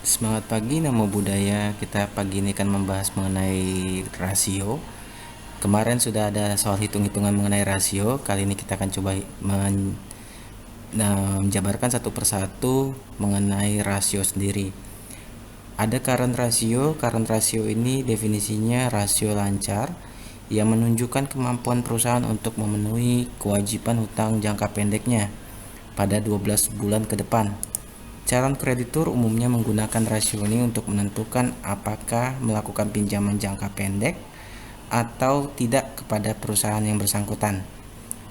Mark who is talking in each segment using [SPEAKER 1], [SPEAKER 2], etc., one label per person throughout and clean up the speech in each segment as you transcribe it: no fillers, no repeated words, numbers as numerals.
[SPEAKER 1] Semangat pagi, Namo Buddhaya. Kita pagi ini akan membahas mengenai rasio. Kemarin sudah ada soal hitung-hitungan mengenai rasio. Kali ini kita akan coba menjabarkan satu persatu mengenai rasio sendiri. Ada current ratio. Current ratio ini definisinya rasio lancar yang menunjukkan kemampuan perusahaan untuk memenuhi kewajiban hutang jangka pendeknya pada 12 bulan ke depan. Calon kreditur umumnya menggunakan rasio ini untuk menentukan apakah melakukan pinjaman jangka pendek atau tidak kepada perusahaan yang bersangkutan.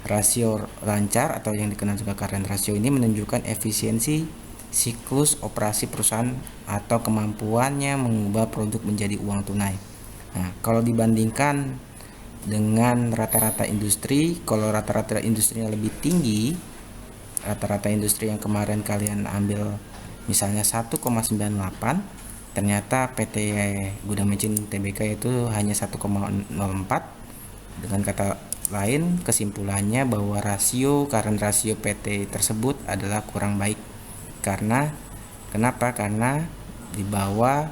[SPEAKER 1] Rasio lancar atau yang dikenal juga current ratio ini menunjukkan efisiensi siklus operasi perusahaan atau kemampuannya mengubah produk menjadi uang tunai. Nah, kalau dibandingkan dengan rata-rata industri, kalau rata-rata industrinya lebih tinggi, rata-rata industri yang kemarin kalian ambil misalnya 1,98, ternyata PT Gudang Mesin Tbk itu hanya 1,04. Dengan kata lain, kesimpulannya bahwa current rasio PT tersebut adalah kurang baik. Kenapa? Karena di bawah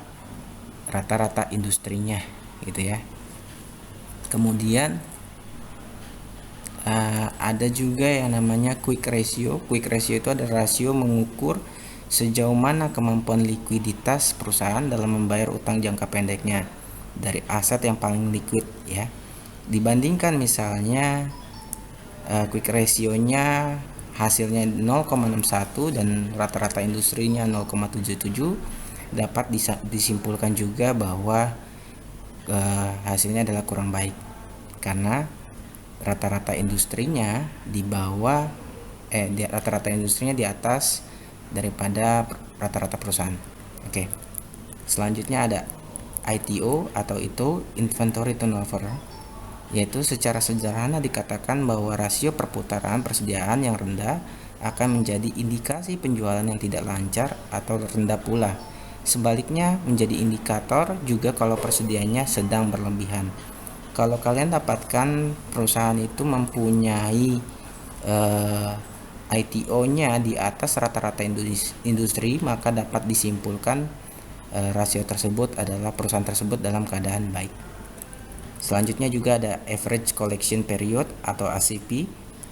[SPEAKER 1] rata-rata industrinya gitu ya. Kemudian ada juga yang namanya quick ratio. Quick ratio itu adalah rasio mengukur sejauh mana kemampuan likuiditas perusahaan dalam membayar utang jangka pendeknya dari aset yang paling liquid ya. Dibandingkan misalnya quick ratio-nya hasilnya 0,61 dan rata-rata industrinya 0,77, dapat disimpulkan juga bahwa hasilnya adalah kurang baik karena rata-rata industrinya di bawah rata-rata industrinya di atas daripada rata-rata perusahaan. Oke. Selanjutnya ada ITO atau itu inventory turnover, yaitu secara sederhana dikatakan bahwa rasio perputaran persediaan yang rendah akan menjadi indikasi penjualan yang tidak lancar atau rendah pula. Sebaliknya menjadi indikator juga kalau persediaannya sedang berlebihan. Kalau kalian dapatkan perusahaan itu mempunyai ITO-nya di atas rata-rata industri, maka dapat disimpulkan rasio tersebut adalah perusahaan tersebut dalam keadaan baik. Selanjutnya juga ada average collection period atau ACP.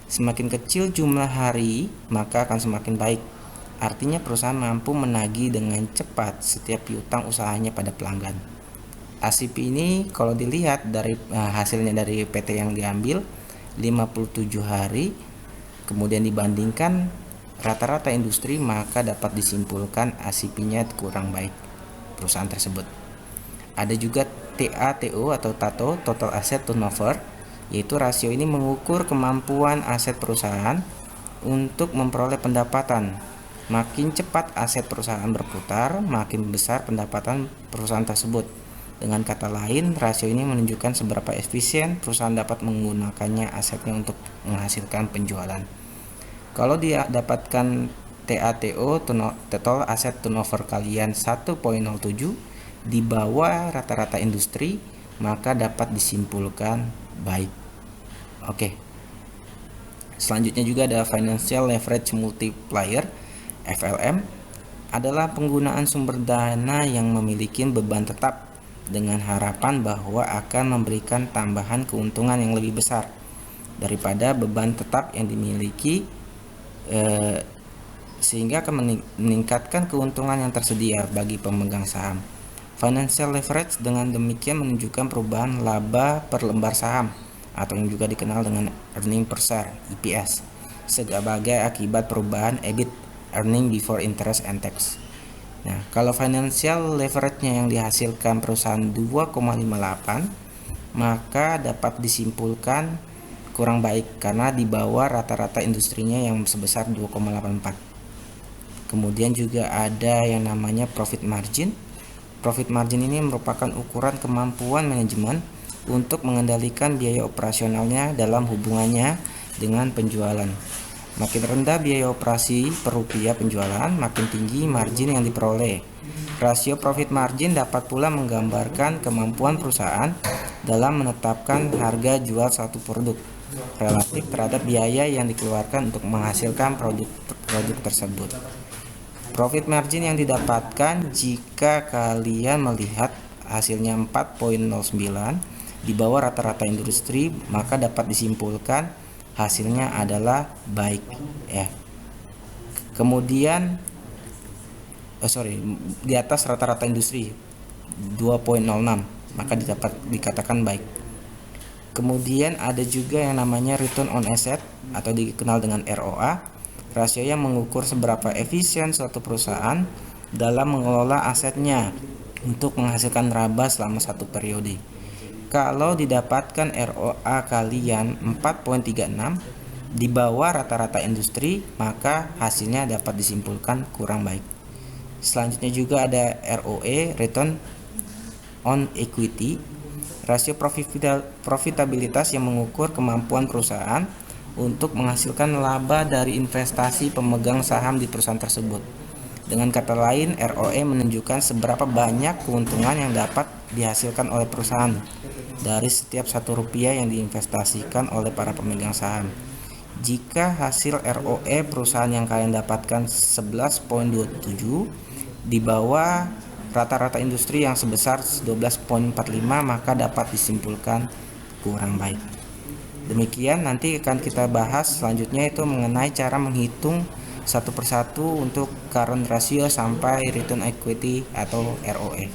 [SPEAKER 1] Semakin kecil jumlah hari, maka akan semakin baik. Artinya perusahaan mampu menagih dengan cepat setiap piutang usahanya pada pelanggan. ACP ini kalau dilihat dari hasilnya dari PT yang diambil 57 hari, kemudian dibandingkan rata-rata industri, maka dapat disimpulkan ACP-nya kurang baik perusahaan tersebut. Ada juga TATO atau TATO, Total Asset Turnover, yaitu rasio ini mengukur kemampuan aset perusahaan untuk memperoleh pendapatan. Makin cepat aset perusahaan berputar, makin besar pendapatan perusahaan tersebut. Dengan kata lain, rasio ini menunjukkan seberapa efisien perusahaan dapat menggunakannya asetnya untuk menghasilkan penjualan. Kalau dia dapatkan TATO, Total Asset Turnover kalian 1,07, di bawah rata-rata industri, maka dapat disimpulkan baik. Oke. Selanjutnya juga ada Financial Leverage Multiplier, FLM, adalah penggunaan sumber dana yang memiliki beban tetap dengan harapan bahwa akan memberikan tambahan keuntungan yang lebih besar daripada beban tetap yang dimiliki, sehingga akan meningkatkan keuntungan yang tersedia bagi pemegang saham. Financial leverage dengan demikian menunjukkan perubahan laba per lembar saham atau yang juga dikenal dengan earning per share (EPS) sebagai akibat perubahan EBIT, earning before interest and tax. Nah, kalau financial leverage-nya yang dihasilkan perusahaan 2,58, maka dapat disimpulkan kurang baik karena di bawah rata-rata industrinya yang sebesar 2,84. Kemudian juga ada yang namanya profit margin. Profit margin ini merupakan ukuran kemampuan manajemen untuk mengendalikan biaya operasionalnya dalam hubungannya dengan penjualan. Makin rendah biaya operasi per rupiah penjualan, makin tinggi margin yang diperoleh. Rasio profit margin dapat pula menggambarkan kemampuan perusahaan dalam menetapkan harga jual satu produk relatif terhadap biaya yang dikeluarkan untuk menghasilkan produk tersebut. Profit margin yang didapatkan jika kalian melihat hasilnya 4,09 di bawah rata-rata industri, maka dapat disimpulkan hasilnya adalah baik ya. Kemudian di atas rata-rata industri 2,06, maka dapat dikatakan baik. Kemudian ada juga yang namanya return on asset atau dikenal dengan ROA, rasio yang mengukur seberapa efisien suatu perusahaan dalam mengelola asetnya untuk menghasilkan laba selama satu periode. Kalau didapatkan ROA kalian 4,36 di bawah rata-rata industri, maka hasilnya dapat disimpulkan kurang baik. Selanjutnya juga ada ROE, return on equity, rasio profitabilitas yang mengukur kemampuan perusahaan untuk menghasilkan laba dari investasi pemegang saham di perusahaan tersebut. Dengan kata lain, ROE menunjukkan seberapa banyak keuntungan yang dapat dihasilkan oleh perusahaan dari setiap Rp1 yang diinvestasikan oleh para pemegang saham. Jika hasil ROE perusahaan yang kalian dapatkan 11,27 di bawah rata-rata industri yang sebesar 12,45, maka dapat disimpulkan kurang baik. Demikian, nanti akan kita bahas selanjutnya itu mengenai cara menghitung satu persatu untuk current ratio sampai return equity atau ROE.